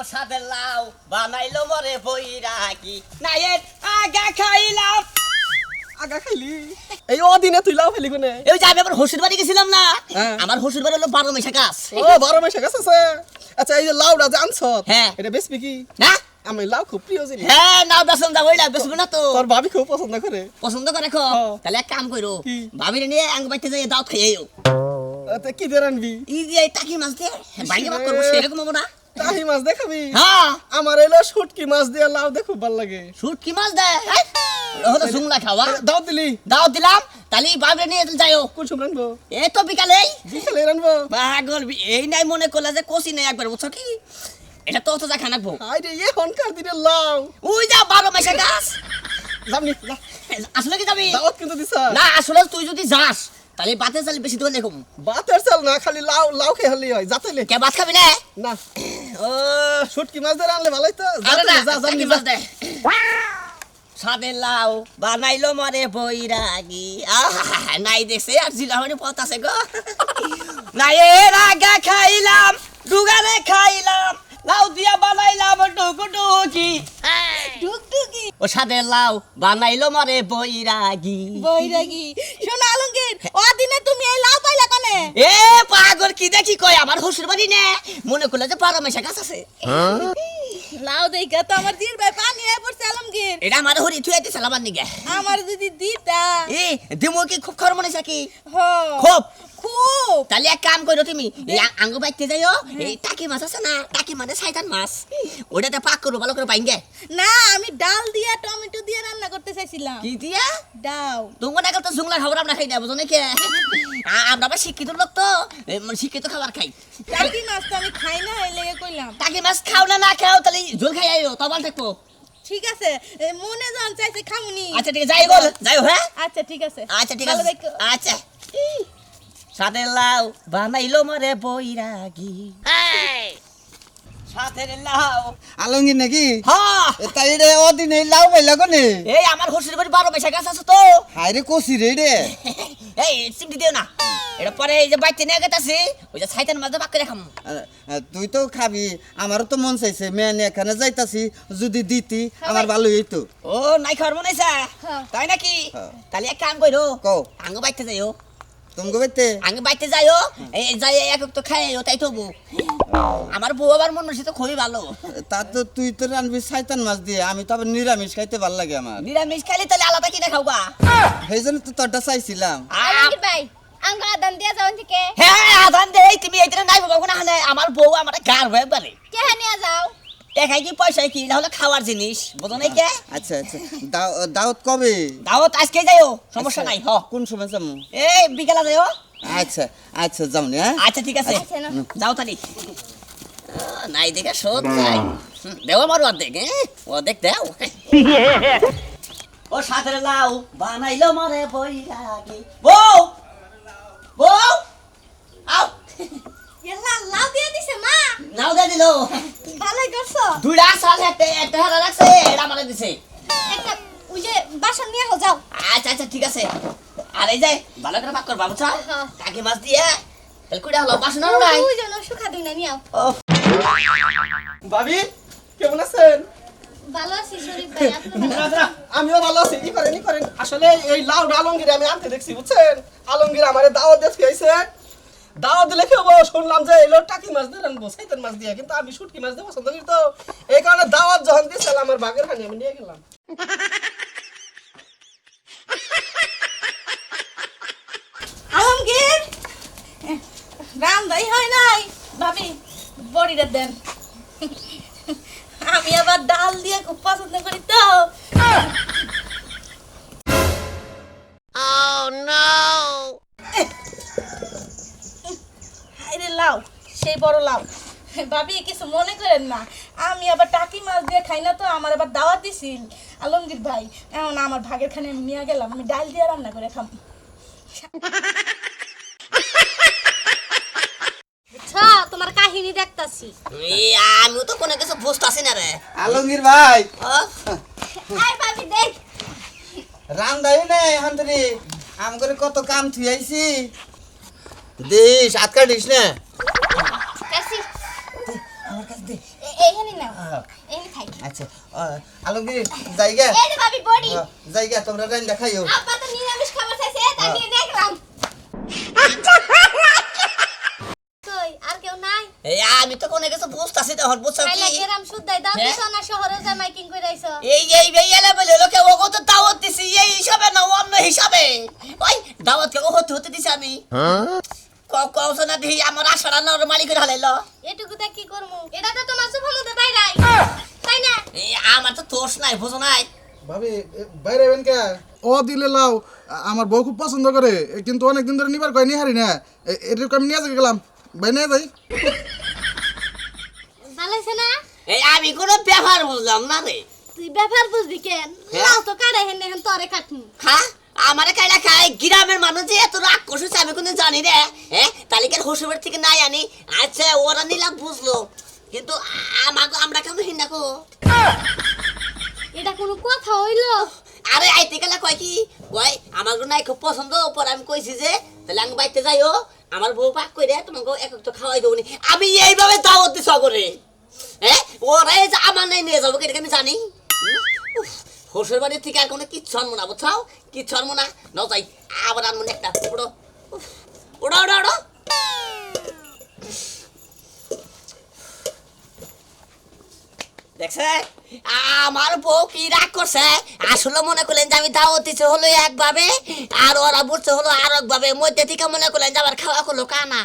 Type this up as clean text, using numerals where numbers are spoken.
সাদের লাউ বানাইলো মরে বইরাগি নাইয়ের আগা খাইলাম আগা খাইলি এই অদিনে তুই লাউ ফেলি কোনে এই যে আমি আমার শ্বশুর বাড়ি গেছিলাম না হ্যাঁ। আমার শ্বশুর বাড়ি হলো 12 মাসে গাছ ও 12 মাসে গাছ আছে আচ্ছা এই যে লাউটা যে আনছ হ্যাঁ। এটা বেচবি কি না আমি লাউ খুব প্রিয় জিনিস হ্যাঁ নাও বেসন দা হইলা বেসবো না তো তোর ভাবি খুব পছন্দ করে পছন্দ করে খো হ্যাঁ। তাহলে এক কাম কইরো কি? ভাবির নিয়ে আঙ্গ বাইতে যাই দাওয়াত খাইও তে কি দিয়ে রানবি ই দিয়ে টাকি মাছ দে বাইরে বাক করব সেরকম হবো না তাহি মাছ দেখাবি হ্যাঁ আমার এলো শুটকি মাছ দিয়ে লাউ দে খুব ভালো লাগে শুট কি মাছ দে ওহ তো সুংলা খাওয়া দাও দিলি দাওয়াত দিলাম তাহলে ভাবির নিয়ে যাইও কোন সময় রানবো এই তো বিকালেই বিকালে রানবো পাগল এই নাই মনে করলা যে কোসি নাই একবার বুঝছো কি এটা তো যা খানাকবো আইরে এ হনকার দিনে লাউ ওই যা 12 মাসে গাছ যাবনি যা। আসলে কি যাবি দাওয়াত কিন্তু দিছা না আসলে তুই যদি যাস তাহলে বাতে চাল বেশি দোয়া লেখম বাতের চাল না খালি লাউ লাউ খেয়ে হলি হয় যাতেলে কে ভাত খাবি না না ও শুটকি মাছ দিয়ে রানলে ভালোই তো আরে না যা যাবনি কি মাছ দে সাদে লাউ বানাইলো মরে বইরাগি নাই দেখছে আর জিলা হনে পথ আছে গো নাই এর আগা খাইলাম দুগারে খাইলাম লাউ দিয়া বানাইলাম টুকুটুকি টুকটুকি ও সাদে লাউ বানাইলো মরে বইরাগি বৈরাগী শোনো আলমগীর ওদিনে তুমি এই লাউ পাইলা কোনে এ পাগল কি দেখি কয় আমার শ্বশুর বাড়ি নে মনে করলে যে 12 মাসে গাছ আছে লাউ দেইকা তো আমার জির ভাই পানি হয়ে পড়ছে আলমগীর এটা আমার হরি থুই দিছে আমার নিগে আমার যদি দিতা এ দিমো কি খুব খর মনে কি হ খুব খুব তাহলে এক কাম করো তুমি এই আঙ্গ বাইতে যাইও এই টাকি মাছ আছে না টাকি মানে শয়তান মাছ ওটাতে পাক করো ভালো করে বাইঙ্গে না আমি ডাল দিয়া টমেটো দিয়ে রান্না করতে চাইছিলাম কি দিয়া ডাউ তোমার না তো জুংলা খাবার আমরা খাই না বুঝো নাকি আমরা আবার শিক্ষিত লোক তো শিক্ষিত খাবার খাই টাকি মাছ তো আমি খাই না এই লেগে কইলাম টাকি মাছ খাও না না খাও তাহলে ঝোল খাই আইও তবাল থাকবো ঠিক আছে মনে যখন চাইছে খামুনি আচ্ছা ঠিক আছে যাই গো যাই হ্যাঁ আচ্ছা ঠিক আছে আচ্ছা ঠিক ভালো আছে থেকো। আচ্ছা সাথে লাউ বানাইলো মরে বইরাগি সাথে লাউ আলমগীর নাকি হ্যাঁ তাই রে অদিনে লাউ পাইলা কোনে এই আমার শ্বশুর বাড়ি 12 মাসে গাছ আছে তো হাইরে কষি রে রে এই চিমটি দিও না এটা পরে এই যে বাইতে নিয়ে গেতাছি ওই যে শয়তান মাছ বাক করে খাম তুই তো খাবি আমারও তো মন চাইছে মেয়ে এখানে যাইতাছি যদি দিতি আমার ভালো হইতো ও নাই খাওয়ার মনে হইছে হ্যাঁ। তাই নাকি হ্যাঁ। তাহলে এক কাম কইরো কও আঙ্গ বাইতে যাইও তুমি বাইতে আঙ্গ বাইতে যাইও এই যাই এক তো খাইও তাই তো বউ আমার বউ আবার মন তো খুবই ভালো তা তো তুই তো রানবি শয়তান মাছ দিয়ে আমি তো আবার নিরামিষ খাইতে ভালো লাগে আমার নিরামিষ খাইলে তাহলে আলাদা কিনা খাওয়া সেই জন্য তো তোরটা চাইছিলাম আলমগীর ভাই আঙ্গ আদান দিয়া যাওন থেকে হ্যাঁ আধান দে তুমি এইটা নাই বাবা না আমার বউ আমার গার হয়ে পারে কে নিয়ে যাও টাকাই কি পয়সা কি তাহলে খাওয়ার জিনিস বুঝো নাই কে আচ্ছা আচ্ছা দাওয়াত কবে দাওয়াত আজকে যাইও সমস্যা নাই হ কোন সময় যাবো এই বিকেলা যাইও আচ্ছা আচ্ছা যাবনি হ্যাঁ আচ্ছা ঠিক আছে আচ্ছা, না। যাও তালি নাই দেখে শোধ নাই দেও আমার অর্ধেক অর্ধেক দেও ও সাথে লাউ বানাইলো মরে বইরাগি বউ বউ আও এলা লাউ দিয়ে দিছে মা নাও দে দিলো ভালোই করছো দুইটা সাল একটা হারা রাখছে এটা আমারে দিছে একটা ওই যে বাসন নিয়ে যাও আচ্ছা আচ্ছা ঠিক আছে আর এই যে ভালো করে পাক কর বাবু চা হ্যাঁ। কাকে মাছ দিয়ে তাহলে কুড়া হলো বাসন আনো নাই ওই জন্য সুখা দিই না নিও ভাবি কেমন আছেন ভালো আছি শরীফ ভাই আপনি ভালো আছেন? আমিও ভালো আছি ই করেন আসলে এই লাউ আলমগীর আমি আনতে দেখছি বুঝছেন আলমগীর আমারে দাওয়াত দিতে হইছে দাওয়াত দিলে কি হবো শুনলাম যে এলো টাকি মাছ দিয়ে রানবো শয়তান মাছ দিয়ে কিন্তু আমি শুটকি মাছ দিয়ে পছন্দ করি তো এই কারণে দাওয়াত যখন দিয়েছিল আমার বাগের হানি আমি নিয়ে গেলাম আলমগীর রান্দাই হয় নাই ভাবি বড়িটা দেন আমি আবার ডাল দিয়ে খুব পছন্দ করি তো হায়রে লাউ সেই বড় লাউ ভাবি কিছু মনে করেন না আমি আবার টাকি মাছ দিয়ে খাই না তো আমার আবার দাওয়াত দিছিল আলমগীর ভাই এমন আমার ভাগের খানে আমি নিয়ে গেলাম আমি ডাল দিয়ে রান্না করে খাম তোমার কাহিনী দেখতাছি আমিও তো কোনো কিছু বুঝতাছি না রে আলমগীর ভাই আই ভাবি দেখ রান্দাই নাই হান্তরি আম করে কত কাম থুইছি দিস আটকা দিস না কাছি আমার কাছে দে এইখানে নাও এইখানে খাই আচ্ছা আলমগীর জায়গা এই যে ভাবি বডি জায়গা তোমরা রাইন দেখাইও আপা তো নিরামিষ খাবার চাইছে তাই নিয়ে দেখলাম কই আর কেউ নাই এই আমি তো কোনে কিছু বুঝতাছি তখন বুঝছো খাইলা কি গ্রাম শুদ্ধাই দাও হ্যাঁ? দিছো না শহরে যা মাইকিং কইরা আইছো এই এলে বলে লোকে ওগো তো দাওয়াত দিছি এই হিসাবে না অন্য হিসাবে ওই দাওয়াত কে হতে দিছি আমি কওছ না দিই আমার আশারা না মালিকের হালাইলো এটুকুটা কি করমু এটা তো তোমার সুফা মধ্যে বাইরাই তাই না এই আমার তো দোষ নাই বুঝো নাই ভাবি বাইরে হবেন কে ও দিলে লাও আমার বউ খুব পছন্দ করে কিন্তু অনেকদিন ধরে নিবার কয় নিহারি না এটুকু আমি নিয়ে গেলাম ভাই নিয়ে যাই ভালোইছে না এই আমি কোনো ব্যাপার বুঝলাম না রে তুই ব্যাপার বুঝবি কেন হ্যাঁ? লাও তো কাড়ে হেন হেন তোরে কাটমু হ্যাঁ আমারে কাইলা খাই গ্রামের মানুষ যে এত রাগ করছে আমি কোনো জানি রে হ্যাঁ তালিকার শ্বশুরবাড়ি থেকে নাই আনি আচ্ছা ওরা নিলাম বুঝলো কিন্তু আমাকে আমরা কেন হিন্দা কো এটা কোনো কথা হইলো আরে আইতে গেলে কয় কি কয় আমার নাই খুব পছন্দ পর আমি কইছি যে তাহলে আমি বাইতে যাইও আমার বউ পাক কইরে তোমাকে এক তো খাওয়াই দেবনি আমি এইভাবে দাওয়াত দিছ করে হ্যাঁ ওরা এই যে আমার নাই নিয়ে যাবো এটা আমি জানি শ্বশুর বাড়ির থেকে আর কোনো কিচ্ছু আনবো না বুঝছাও কিচ্ছু আনবো না নাও যাই আবার আনবো না একটা ওড়ো ওড়ো ওড়ো ওড়ো দেখছে আমার বউ কি রাগ করছে আসলে মনে করলেন যে আমি দাওয়াত দিতে হলো একভাবে আর ওরা বুঝতে হলো আর একভাবে মধ্যে থেকে মনে করলেন যে আবার খাওয়া করলো কানা